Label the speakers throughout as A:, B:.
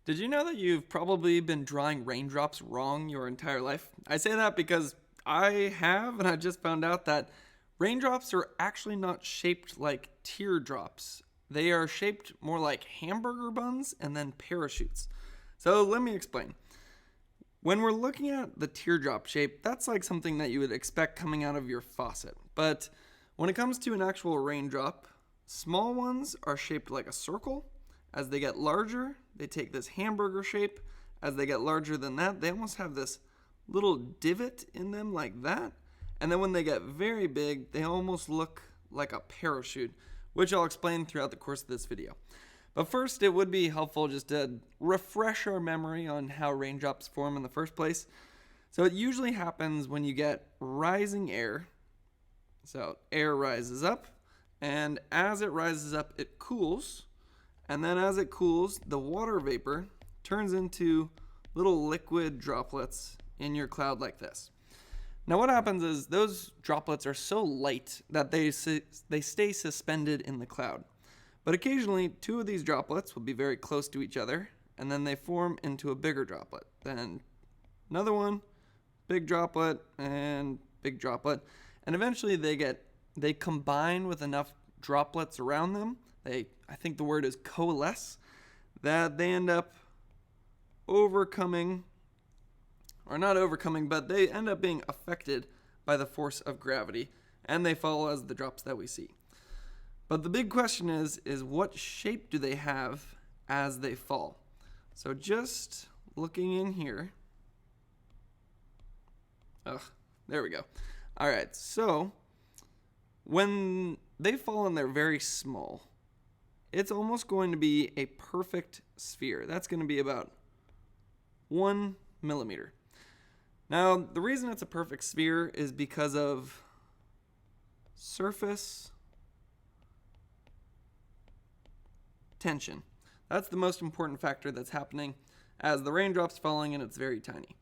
A: Did you know that you've probably been drawing raindrops wrong your entire life? I say that because I have, and I just found out that raindrops are actually not shaped like teardrops. They are shaped more like hamburger buns and then parachutes. So let me explain. When we're looking at the teardrop shape, that's like something that you would expect coming out of your faucet. But when it comes to an actual raindrop, small ones are shaped like a circle. As they get larger, they take this hamburger shape. As they get larger than that, they almost have this little divot in them like that. And then when they get very big, they almost look like a parachute, which I'll explain throughout the course of this video. But first, it would be helpful just to refresh our memory on how raindrops form in the first place. So it usually happens when you get rising air. So air rises up, and as it rises up, it cools. And then as it cools, the water vapor turns into little liquid droplets in your cloud like this. Now what happens is those droplets are so light that they stay suspended in the cloud. But occasionally, two of these droplets will be very close to each other, and then they form into a bigger droplet. Then another one, big droplet, and big droplet. And eventually they combine with enough droplets around them. I think the word is coalesce, that they end up overcoming, or not overcoming, but they end up being affected by the force of gravity, and they fall as the drops that we see. But the big question is what shape do they have as they fall? So just looking in here. There we go. All right, so when they fall and they're very small, it's almost going to be a perfect sphere. That's going to be about 1 millimeter. Now, the reason it's a perfect sphere is because of surface tension. That's the most important factor that's happening as the raindrop's falling and it's very tiny.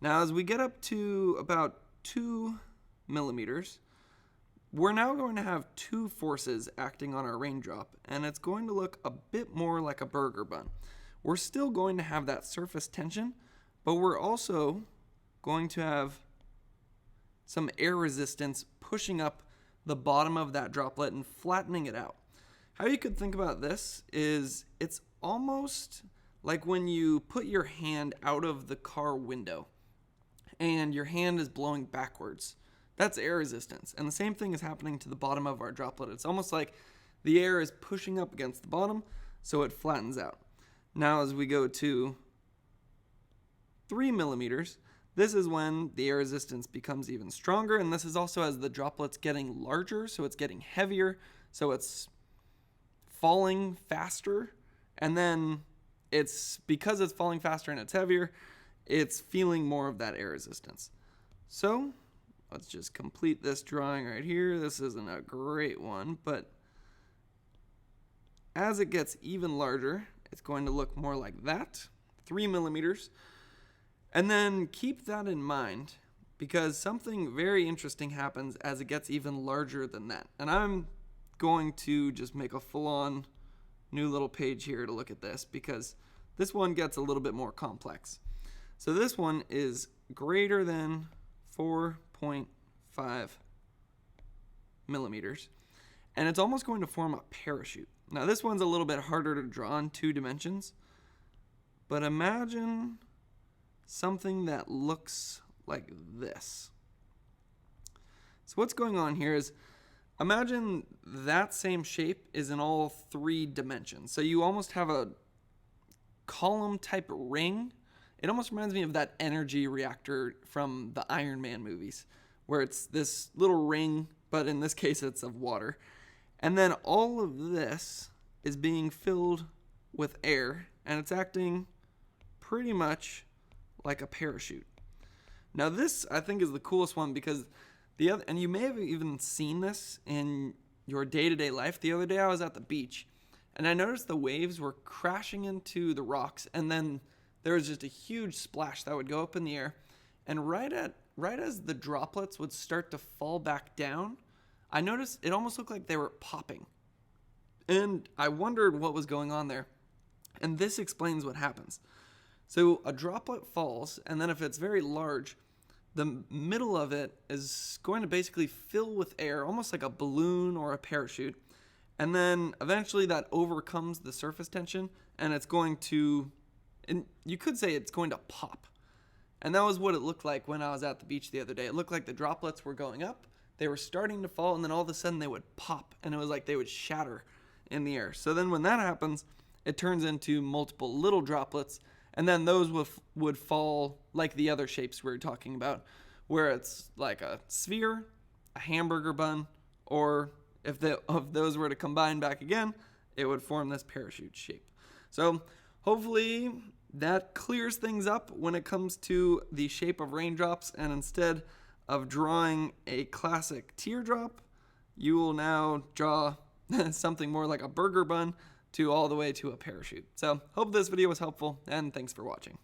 A: Now, as we get up to about 2 millimeters, we're now going to have two forces acting on our raindrop, and it's going to look a bit more like a burger bun. We're still going to have that surface tension, but we're also going to have some air resistance pushing up the bottom of that droplet and flattening it out. How you could think about this is it's almost like when you put your hand out of the car window and your hand is blowing backwards. That's air resistance. And the same thing is happening to the bottom of our droplet. It's almost like the air is pushing up against the bottom, so it flattens out. Now as we go to 3 millimeters, this is when the air resistance becomes even stronger, and this is also as the droplet's getting larger, so it's getting heavier, so it's falling faster, and then because it's falling faster and it's heavier, it's feeling more of that air resistance. So let's just complete this drawing right here. This isn't a great one, but as it gets even larger, it's going to look more like that, 3 millimeters. And then keep that in mind because something very interesting happens as it gets even larger than that. And I'm going to just make a full-on new little page here to look at this because this one gets a little bit more complex. So this one is greater than 4.5 millimeters, and it's almost going to form a parachute. Now this one's a little bit harder to draw in 2 dimensions, but imagine something that looks like this. So what's going on here is imagine that same shape is in all 3 dimensions. So you almost have a column type ring. It almost reminds me of that energy reactor from the Iron Man movies, where it's this little ring, but in this case it's of water. And then all of this is being filled with air, and it's acting pretty much like a parachute. Now this, I think, is the coolest one because and you may have even seen this in your day-to-day life. The other day I was at the beach, and I noticed the waves were crashing into the rocks, and then there was just a huge splash that would go up in the air. And right as the droplets would start to fall back down, I noticed it almost looked like they were popping. And I wondered what was going on there. And this explains what happens. So a droplet falls, and then if it's very large, the middle of it is going to basically fill with air, almost like a balloon or a parachute. And then eventually that overcomes the surface tension, and it's going to, and you could say it's going to pop. And that was what it looked like when I was at the beach the other day. It looked like the droplets were going up, they were starting to fall, and then all of a sudden they would pop, and it was like they would shatter in the air. So then when that happens, it turns into multiple little droplets, and then those would fall like the other shapes we were talking about, where it's like a sphere, a hamburger bun, or if those were to combine back again, it would form this parachute shape. So hopefully that clears things up when it comes to the shape of raindrops, and instead of drawing a classic teardrop, you will now draw something more like a burger bun to all the way to a parachute. So hope this video was helpful, and thanks for watching.